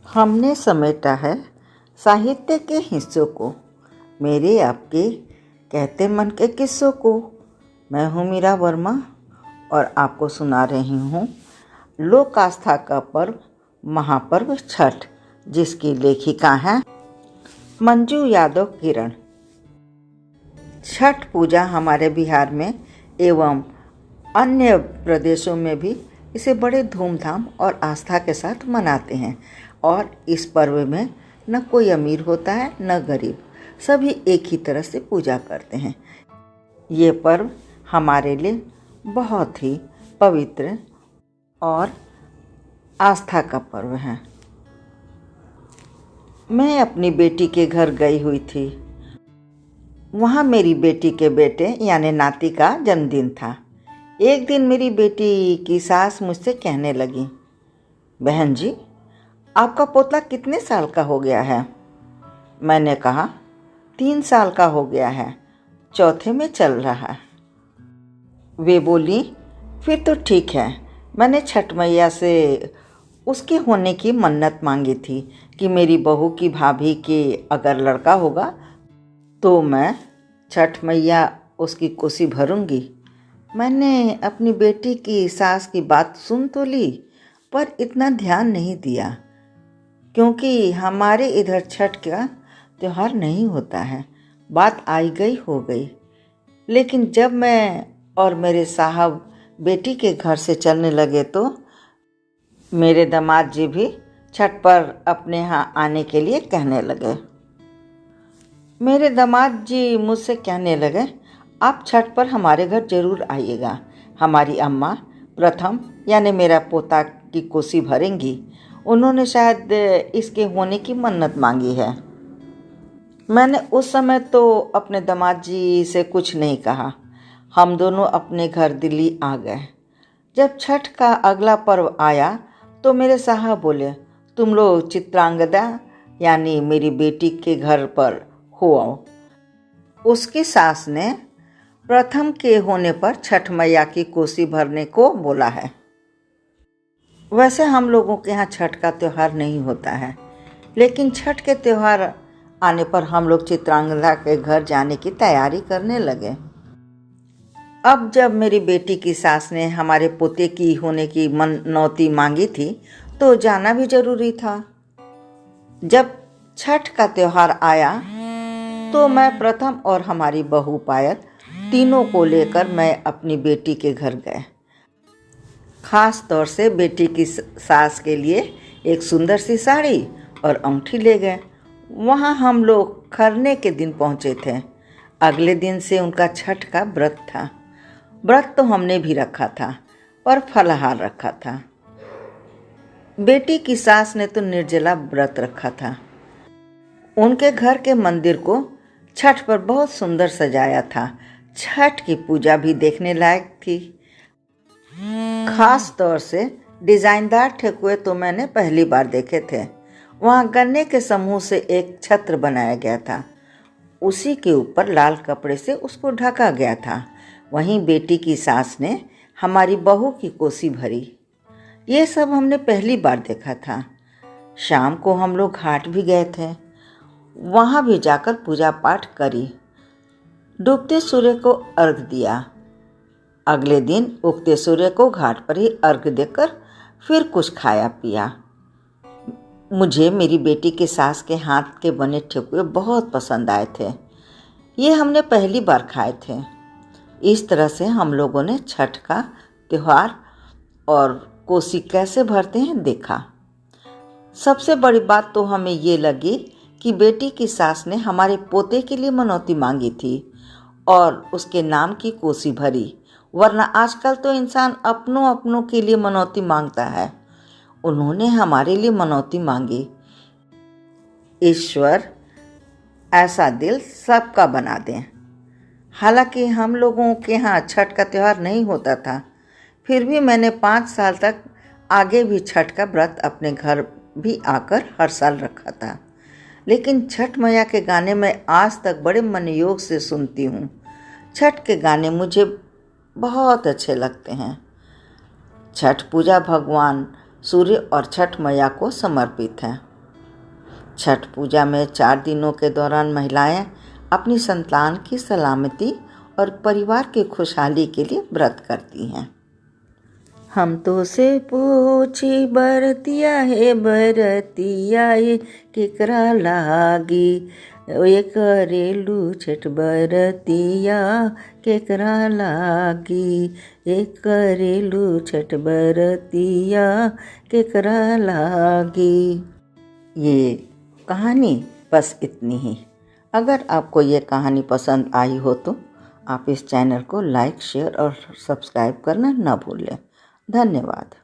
हमने समेटा है साहित्य के हिस्सों को, मेरे आपके कहते मन के किस्सों को। मैं हूँ मीरा वर्मा और आपको सुना रही हूँ लोक आस्था का पर्व महापर्व छठ, जिसकी लेखिका हैं मंजू यादव किरण। छठ पूजा हमारे बिहार में एवं अन्य प्रदेशों में भी इसे बड़े धूमधाम और आस्था के साथ मनाते हैं। और इस पर्व में न कोई अमीर होता है न गरीब, सभी एक ही तरह से पूजा करते हैं। ये पर्व हमारे लिए बहुत ही पवित्र और आस्था का पर्व है। मैं अपनी बेटी के घर गई हुई थी। वहाँ मेरी बेटी के बेटे यानी नाती का जन्मदिन था। एक दिन मेरी बेटी की सास मुझसे कहने लगी, बहन जी, आपका पोता कितने साल का हो गया है? मैंने कहा 3 साल का हो गया है, चौथे में चल रहा है। वे बोली, फिर तो ठीक है। मैंने छठ मैया से उसके होने की मन्नत मांगी थी कि मेरी बहू की भाभी के अगर लड़का होगा तो मैं छठ मैया उसकी कोसी भरूंगी। मैंने अपनी बेटी की सास की बात सुन तो ली, पर इतना ध्यान नहीं दिया, क्योंकि हमारे इधर छठ का त्यौहार नहीं होता है। बात आई गई हो गई। लेकिन जब मैं और मेरे साहब बेटी के घर से चलने लगे तो मेरे दामाद जी भी छठ पर अपने यहाँ आने के लिए कहने लगे। मेरे दामाद जी मुझसे कहने लगे, आप छठ पर हमारे घर जरूर आइएगा। हमारी अम्मा प्रथम यानी मेरा पोता की कोसी भरेंगी। उन्होंने शायद इसके होने की मन्नत मांगी है। मैंने उस समय तो अपने दामाद जी से कुछ नहीं कहा। हम दोनों अपने घर दिल्ली आ गए। जब छठ का अगला पर्व आया तो मेरे साहब बोले, तुम लोग चित्रांगदा यानी मेरी बेटी के घर पर हो आओ। उसकी सास ने प्रथम के होने पर छठ मैया की कोसी भरने को बोला है। वैसे हम लोगों के यहाँ छठ का त्यौहार नहीं होता है, लेकिन छठ के त्यौहार आने पर हम लोग चित्रांगदा के घर जाने की तैयारी करने लगे। अब जब मेरी बेटी की सास ने हमारे पोते की होने की मनौती मांगी थी तो जाना भी जरूरी था। जब छठ का त्यौहार आया तो मैं प्रथम और हमारी बहू पायल तीनों को लेकर मैं अपनी बेटी के घर गए। खास तौर से बेटी की सास के लिए एक सुंदर सी साड़ी और अंगूठी ले गए। वहाँ हम लोग खरने के दिन पहुँचे थे। अगले दिन से उनका छठ का व्रत था। व्रत तो हमने भी रखा था, पर फलाहार रखा था। बेटी की सास ने तो निर्जला व्रत रखा था। उनके घर के मंदिर को छठ पर बहुत सुंदर सजाया था। छठ की पूजा भी देखने लायक थी। खास तौर से डिजाइनदार ठेकुए तो मैंने पहली बार देखे थे। वहाँ गन्ने के समूह से एक छत्र बनाया गया था। उसी के ऊपर लाल कपड़े से उसको ढका गया था। वहीं बेटी की सास ने हमारी बहू की कोसी भरी। ये सब हमने पहली बार देखा था। शाम को हम लोग घाट भी गए थे। वहाँ भी जाकर पूजा पाठ करी। डूबते सूर्य को अर्घ दिया। अगले दिन उगते सूर्य को घाट पर ही अर्घ देकर फिर कुछ खाया पिया। मुझे मेरी बेटी के सास के हाथ के बने ठेकुए बहुत पसंद आए थे। ये हमने पहली बार खाए थे। इस तरह से हम लोगों ने छठ का त्यौहार और कोसी कैसे भरते हैं देखा। सबसे बड़ी बात तो हमें ये लगी कि बेटी की सास ने हमारे पोते के लिए मनौती मांगी थी और उसके नाम की कोसी भरी। वरना आजकल तो इंसान अपनों के लिए मनौती मांगता है। उन्होंने हमारे लिए मनौती मांगी। ईश्वर ऐसा दिल सबका बना दें। हालांकि हम लोगों के यहाँ छठ का त्यौहार नहीं होता था, फिर भी मैंने 5 साल तक आगे भी छठ का व्रत अपने घर भी आकर हर साल रखा था। लेकिन छठ मैया के गाने मैं आज तक बड़े मनयोग से सुनती हूँ। छठ के गाने मुझे बहुत अच्छे लगते हैं। छठ पूजा भगवान सूर्य और छठ मैया को समर्पित है। छठ पूजा में 4 दिनों के दौरान महिलाएं अपनी संतान की सलामती और परिवार की खुशहाली के लिए व्रत करती हैं। हम तो से पूछी बरतिया है बरतिया ये केकरा लागी, ये करेलू छठ बरतिया केकरा लागी, ये करेलू छठ बरतिया केकरा लागी। ये कहानी बस इतनी ही। अगर आपको ये कहानी पसंद आई हो तो आप इस चैनल को लाइक, शेयर और सब्सक्राइब करना न भूलें। धन्यवाद।